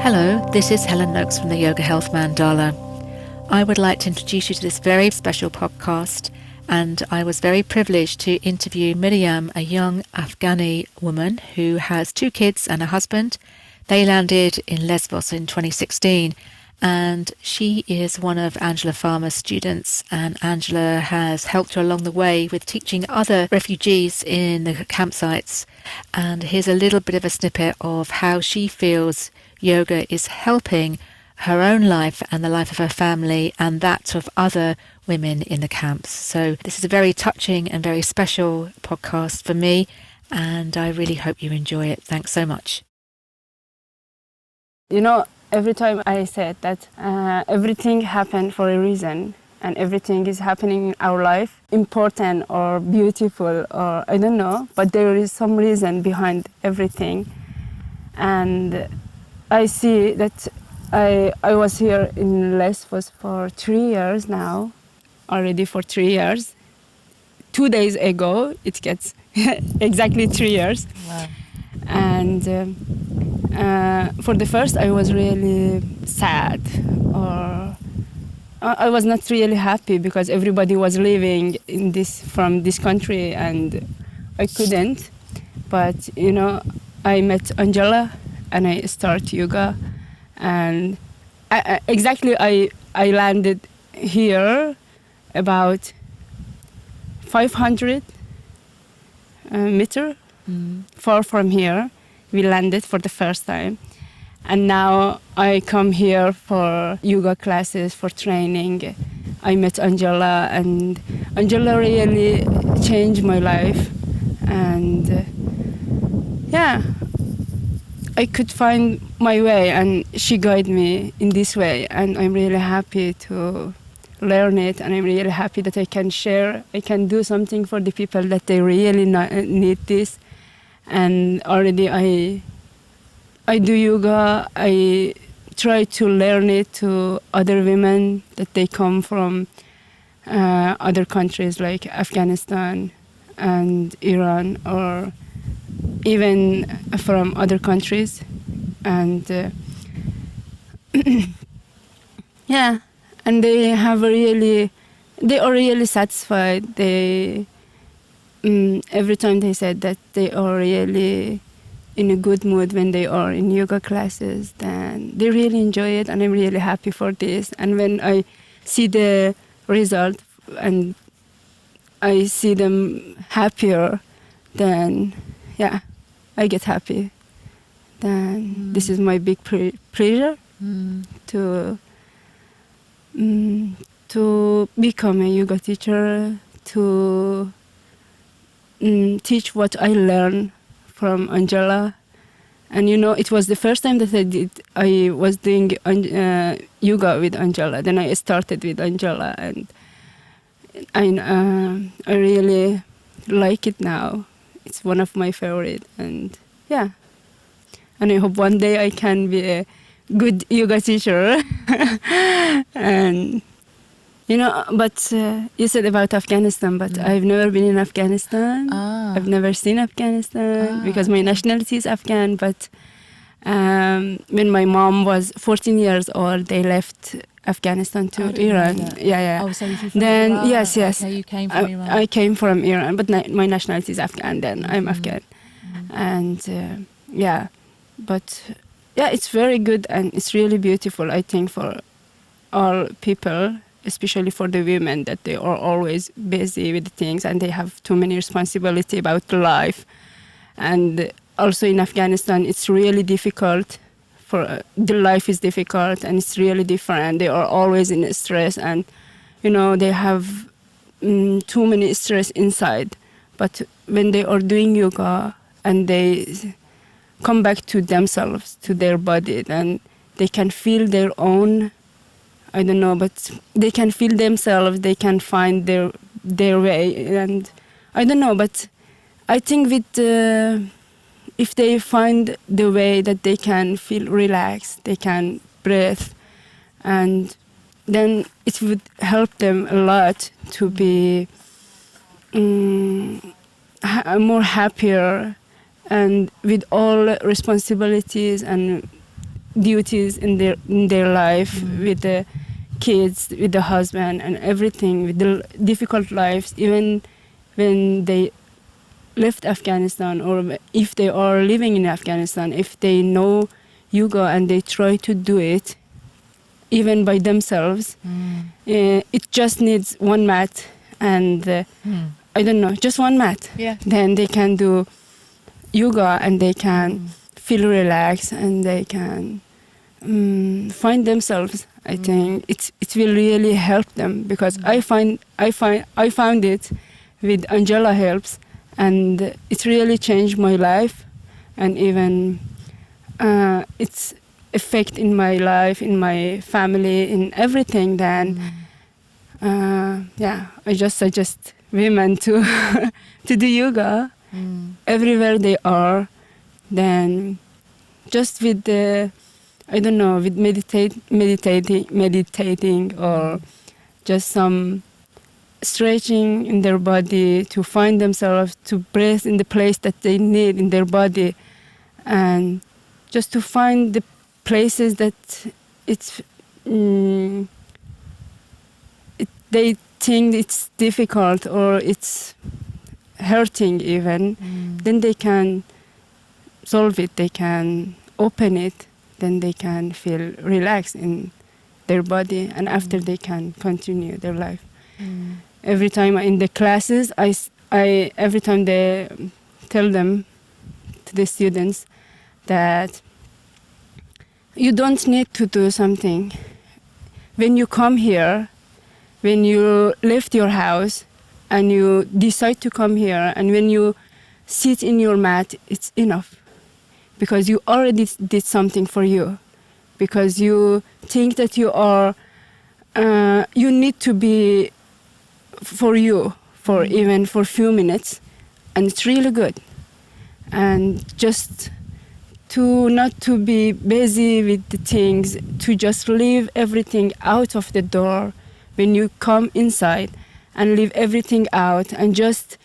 Hello, this is Helen Noakes from the Yoga Health Mandala. I would like to introduce you to this very special podcast, and I was very privileged to interview Miriam, a young Afghani woman who has 2 kids and a husband. They landed in Lesvos in 2016, and she is one of Angela Farmer's students, and Angela has helped her along the way with teaching other refugees in the campsites. And here's a little bit of a snippet of how she feels yoga is helping her own life and the life of her family and that of other women in the camps. So this is a very touching and very special podcast for me, and I really hope you enjoy it. Thanks so much. You know, every time I said that everything happened for a reason and everything is happening in our life, important or beautiful or I don't know, but there is some reason behind everything. And I see that I was here in Lesvos for 3 years now, already for 3 years. 2 days ago, it gets exactly 3 years. Wow. And for the first, I was really sad, or I was not really happy because everybody was leaving from this country and I couldn't. But, you know, I met Angela and I started yoga, and I landed here about 500 meter far from here. We landed for the first time, and now I come here for yoga classes, for training. I met Angela, and Angela really changed my life, and I could find my way, and she guided me in this way, and I'm really happy to learn it, and I'm really happy that I can share, I can do something for the people that they really need this. And already I do yoga, I try to learn it to other women that they come from other countries like Afghanistan and Iran, or even from other countries. And and they are really satisfied. They every time they said that they are really in a good mood when they are in yoga classes, then they really enjoy it, and I'm really happy for this. And when I see the result and I see them happier, then I get happy. Then this is my big pleasure to become a yoga teacher, to teach what I learned from Angela. And you know, it was the first time that I was doing yoga with Angela. Then I started with Angela, and I really like it now. It's one of my favorite, and and I hope one day I can be a good yoga teacher. And you know, but you said about Afghanistan, but I've never been in Afghanistan. I've never seen Afghanistan because my nationality is Afghan. But when my mom was 14 years old, they left Afghanistan to Iran. Oh, so you're from then Iran. yes. Okay, you came from Iran. I came from Iran, but my nationality is Afghan. Then I'm Afghan, and but it's very good, and it's really beautiful. I think for all people, especially for the women, that they are always busy with things and they have too many responsibility about life. And also in Afghanistan, it's really difficult. The life is difficult and it's really different. They are always in stress, and you know, they have too many stress inside. But when they are doing yoga and they come back to themselves, to their body, then they can feel their own, I don't know, but they can feel themselves, they can find their way. And I don't know, but I think if they find the way that they can feel relaxed, they can breathe, and then it would help them a lot to be more happier, and with all responsibilities and duties in their life, with the kids, with the husband and everything, with the difficult lives, even when they left Afghanistan, or if they are living in Afghanistan, if they know yoga and they try to do it even by themselves, it just needs one mat and I don't know, just one mat. Yeah. Then they can do yoga and they can feel relaxed and they can find themselves. I think it will really help them, because I found it with Angela Helps, and it really changed my life, and even its effect in my life, in my family, in everything. Then I just suggest women to to do yoga everywhere they are. Then just with the, I don't know, with meditating, or just some stretching in their body to find themselves, to breathe in the place that they need in their body, and just to find the places that they think it's difficult or it's hurting even, then they can solve it, they can open it, then they can feel relaxed in their body, and after they can continue their life. Every time in the classes, I every time they tell them, to the students, that you don't need to do something. When you come here, when you left your house and you decide to come here, and when you sit in your mat, it's enough. Because you already did something for you. Because you think that you are, you need to be for you, for even for a few minutes, and it's really good. And just to not to be busy with the things, to just leave everything out of the door when you come inside, and leave everything out, and just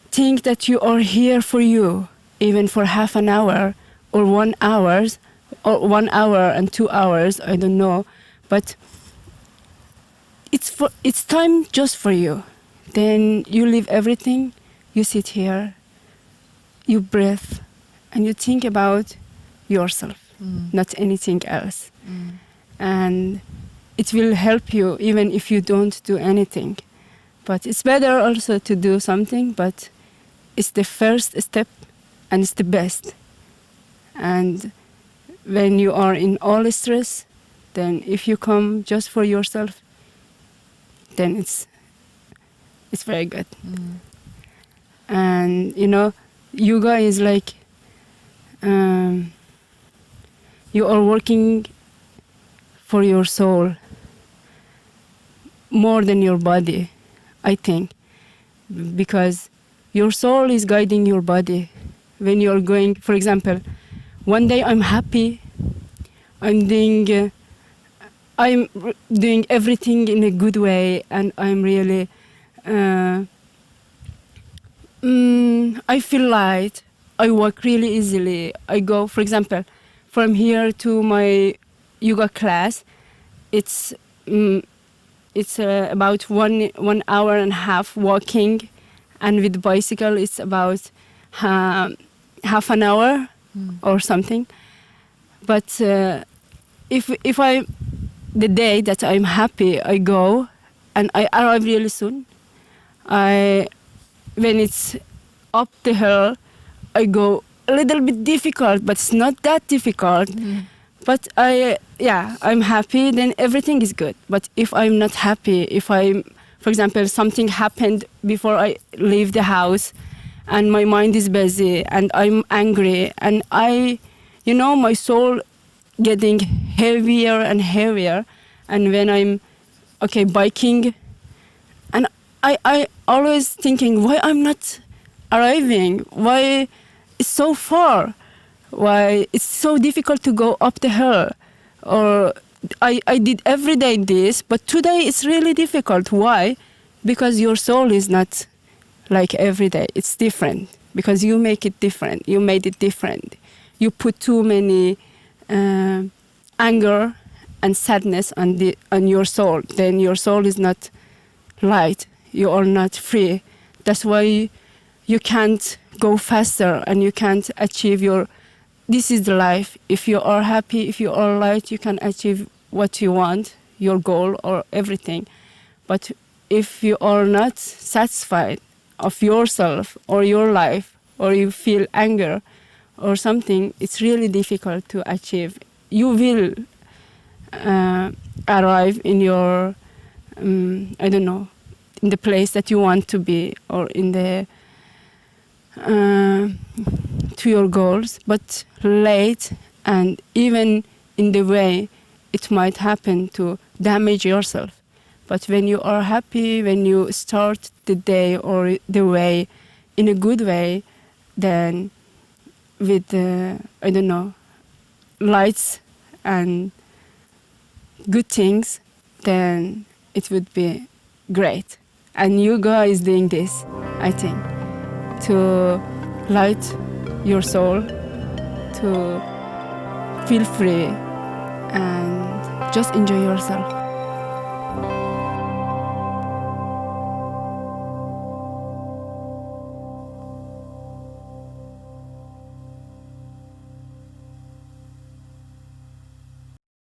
think that you are here for you, even for half an hour or 1 hour, or 1 hour and 2 hours, I don't know, but it's time just for you. Then you leave everything, you sit here, you breathe, and you think about yourself, not anything else. And it will help you even if you don't do anything. But it's better also to do something, but it's the first step and it's the best. And when you are in all stress, then if you come just for yourself, then it's very good. And you know, yoga is like you are working for your soul more than your body, I think, because your soul is guiding your body. When you're going, for example, one day I'm happy, I'm doing everything in a good way, and I'm really, I feel light, I walk really easily. I go, for example, from here to my yoga class, it's about 1 hour and a half walking, and with bicycle it's about half an hour or something. But if I, the day that I'm happy, I go and I arrive really soon. When it's up the hill, I go a little bit difficult, but it's not that difficult. But I'm happy, then everything is good. But if I'm not happy, if for example, something happened before I leave the house and my mind is busy and I'm angry and my soul getting heavier and heavier. And when I'm, biking, and I always thinking, why I'm not arriving? Why it's so far? Why it's so difficult to go up the hill? Or I did every day this, but today it's really difficult. Why? Because your soul is not like every day. It's different because you make it different. You made it different. You put too many anger and sadness on your soul, then your soul is not light. You are not free. That's why you can't go faster and you can't achieve your... This is the life. If you are happy, if you are light, you can achieve what you want, your goal or everything. But if you are not satisfied of yourself or your life, or you feel anger or something, it's really difficult to achieve. You will arrive in your, in the place that you want to be, or in the to your goals, but late, and even in the way it might happen to damage yourself. But when you are happy, when you start the day or the way in a good way, then with lights and good things, then it would be great. And yoga is doing this, I think, to light your soul, to feel free and just enjoy yourself.